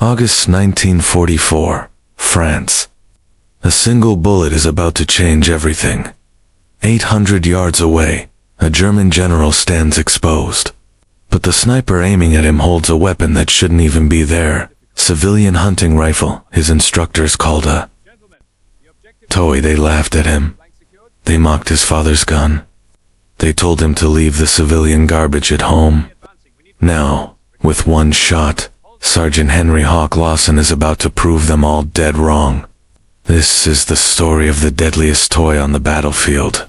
August 1944, France. A single bullet is about to change everything. 800 yards away, a German general stands exposed. But the sniper aiming at him holds a weapon that shouldn't even be there. Civilian hunting rifle, his instructors called a toy. They laughed at him. They mocked his father's gun. They told him to leave the civilian garbage at home. Now, with one shot, Sergeant Henry Hawk Lawson is about to prove them all dead wrong. This is the story of the deadliest toy on the battlefield.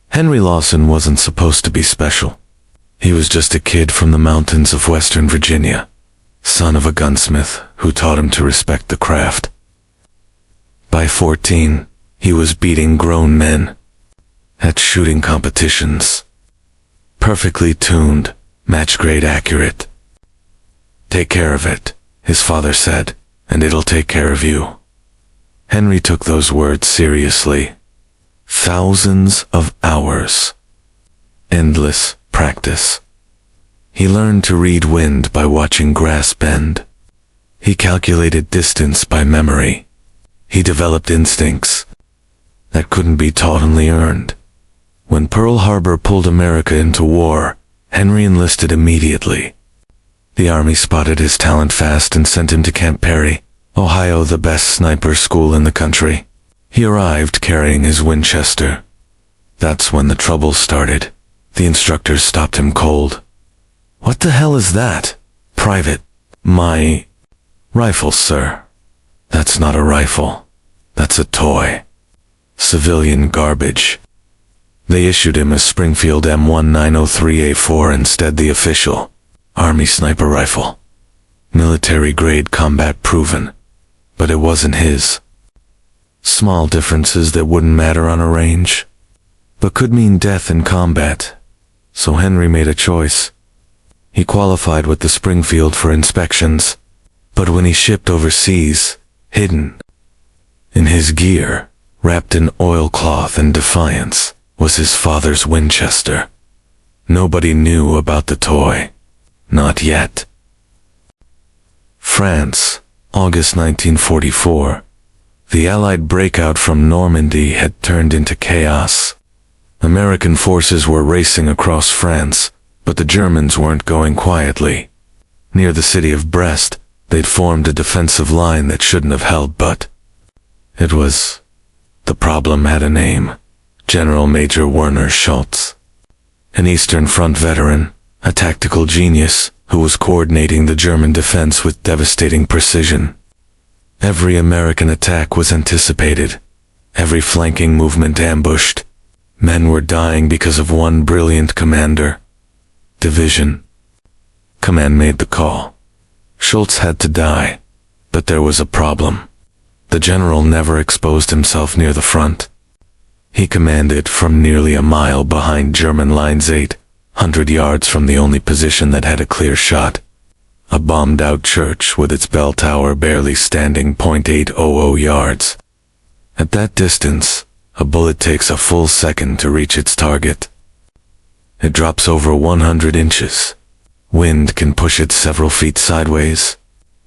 Henry Lawson wasn't supposed to be special. He was just a kid from the mountains of Western Virginia, son of a gunsmith who taught him to respect the craft. By 14, he was beating grown men at shooting competitions. Perfectly tuned, match-grade accurate. "Take care of it," his father said, "and it'll take care of you." Henry took those words seriously. Thousands of hours. Endless practice. He learned to read wind by watching grass bend. He calculated distance by memory. He developed instincts that couldn't be taught, only earned. When Pearl Harbor pulled America into war, Henry enlisted immediately. The Army spotted his talent fast and sent him to Camp Perry, Ohio, the best sniper school in the country. He arrived carrying his Winchester. That's when the trouble started. The instructors stopped him cold. "What the hell is that?" "Private. My rifle, sir." "That's not a rifle. That's a toy. Civilian garbage." They issued him a Springfield M1903A4 instead, the official Army sniper rifle. Military grade, combat proven. But it wasn't his. Small differences that wouldn't matter on a range, but could mean death in combat. So Henry made a choice. He qualified with the Springfield for inspections, but when he shipped overseas, hidden in his gear, wrapped in oilcloth and defiance, was his father's Winchester. Nobody knew about the toy. Not yet. France, August 1944. The Allied breakout from Normandy had turned into chaos. American forces were racing across France, but the Germans weren't going quietly. Near the city of Brest, they'd formed a defensive line that shouldn't have held, but the problem had a name. General Major Werner Schultz, an Eastern Front veteran, a tactical genius who was coordinating the German defense with devastating precision. Every American attack was anticipated, every flanking movement ambushed. Men were dying because of one brilliant commander. Division Command made the call. Schultz had to die, but there was a problem. The general never exposed himself near the front. He commanded from nearly a mile behind German lines, 800 yards from the only position that had a clear shot. A bombed-out church with its bell tower barely standing 800 yards. At that distance, a bullet takes a full second to reach its target. It drops over 100 inches. Wind can push it several feet sideways.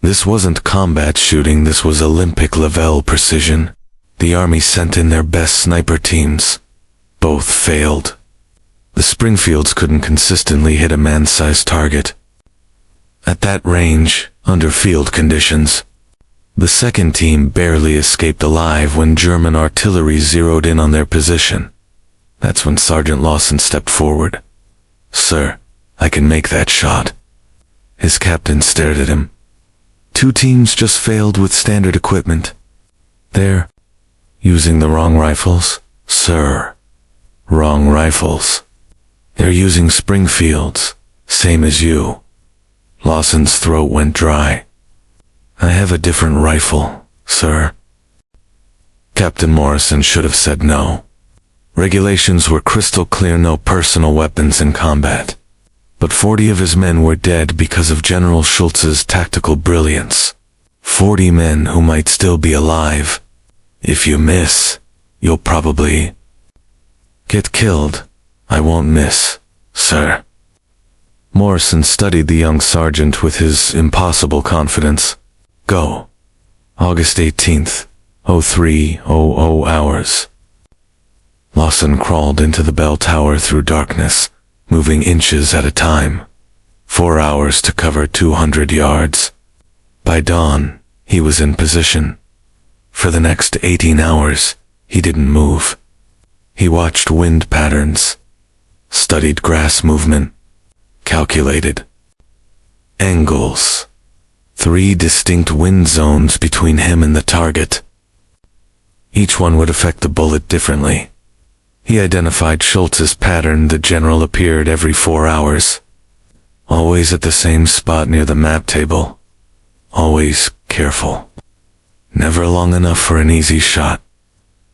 This wasn't combat shooting, this was Olympic-level precision. The Army sent in their best sniper teams. Both failed. The Springfields couldn't consistently hit a man-sized target. At that range, under field conditions, the second team barely escaped alive when German artillery zeroed in on their position. That's when Sergeant Lawson stepped forward. "Sir, I can make that shot." His captain stared at him. "Two teams just failed with standard equipment. They're using the wrong rifles, sir. Wrong rifles. They're using Springfields, same as you." Lawson's throat went dry. "I have a different rifle, sir." Captain Morrison should have said no. Regulations were crystal clear: no personal weapons in combat. But 40 of his men were dead because of General Schultz's tactical brilliance. 40 men who might still be alive. "If you miss, you'll probably get killed." "I won't miss, sir." Morrison studied the young sergeant with his impossible confidence. Go. August 18th, 03:00 hours. Lawson crawled into the bell tower through darkness, moving inches at a time. 4 hours to cover 200 yards. By dawn, he was in position. For the next 18 hours, he didn't move. He watched wind patterns, studied grass movement, calculated angles. 3 distinct wind zones between him and the target. Each one would affect the bullet differently. He identified Schultz's pattern. The general appeared every 4 hours. Always at the same spot near the map table. Always careful. Never long enough for an easy shot.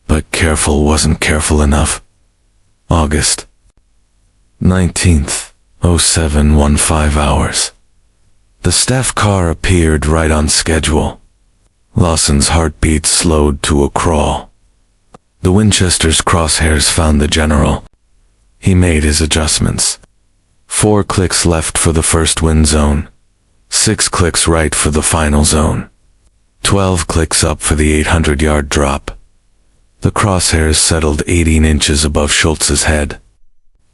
But careful wasn't careful enough. August 19th, 07:15 hours. The staff car appeared right on schedule. Lawson's heartbeat slowed to a crawl. The Winchester's crosshairs found the general. He made his adjustments. 4 clicks left for the first wind zone. 6 clicks right for the final zone. 12 clicks up for the 800-yard drop. The crosshairs settled 18 inches above Schultz's head.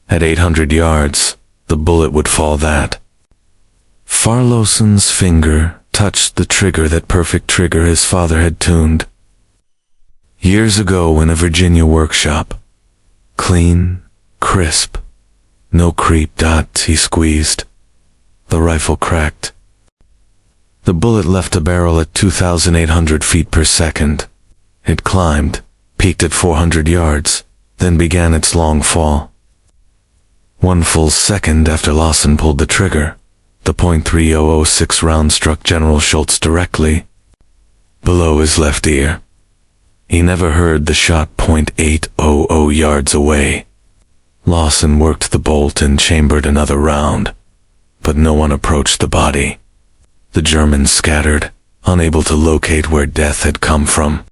At 800 yards, the bullet would fall that far. Lawson's finger touched the trigger, that perfect trigger his father had tuned years ago in a Virginia workshop. Clean, crisp, no creep. He squeezed. The rifle cracked. The bullet left a barrel at 2,800 feet per second. It climbed, peaked at 400 yards, then began its long fall. 1 full second after Lawson pulled the trigger, the .3006 round struck General Schultz directly below his left ear. He never heard the shot. 800 yards away. Lawson worked the bolt and chambered another round, but no one approached the body. The Germans scattered, unable to locate where death had come from.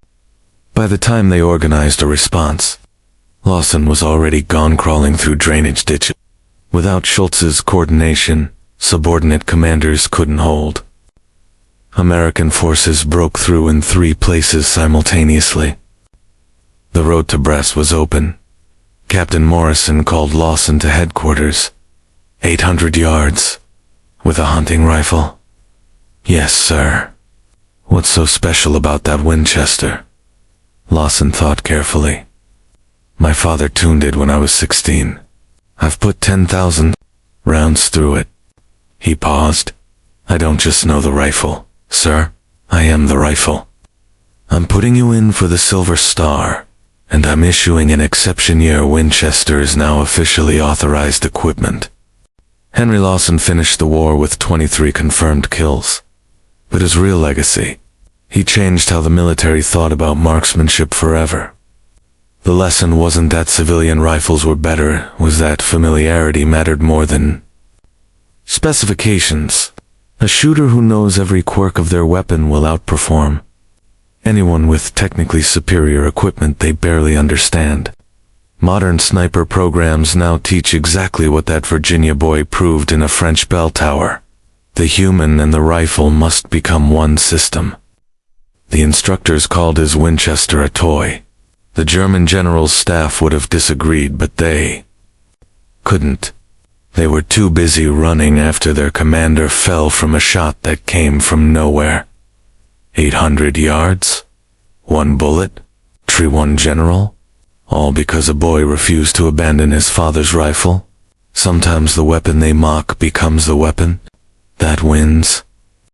By the time they organized a response, Lawson was already gone, crawling through drainage ditches. Without Schultz's coordination, subordinate commanders couldn't hold. American forces broke through in 3 places simultaneously. The road to Brest was open. Captain Morrison called Lawson to headquarters. 800 yards. With a hunting rifle? Yes, sir. What's so special about that Winchester? Lawson thought carefully. My father tuned it when I was 16. I've put 10,000 rounds through it. He paused. I don't just know the rifle, sir. I am the rifle. I'm putting you in for the Silver Star, and I'm issuing an exception year. Winchester is now officially authorized equipment. Henry Lawson finished the war with 23 confirmed kills. But his real legacy, he changed how the military thought about marksmanship forever. The lesson wasn't that civilian rifles were better, it was that familiarity mattered more than specifications. A shooter who knows every quirk of their weapon will outperform anyone with technically superior equipment they barely understand. Modern sniper programs now teach exactly what that Virginia boy proved in a French bell tower. The human and the rifle must become one system. The instructors called his Winchester a toy. The German general's staff would have disagreed, but they couldn't. They were too busy running after their commander fell from a shot that came from nowhere. 800 yards? 1 bullet? Tree 1 general? All because a boy refused to abandon his father's rifle? Sometimes the weapon they mock becomes the weapon that wins.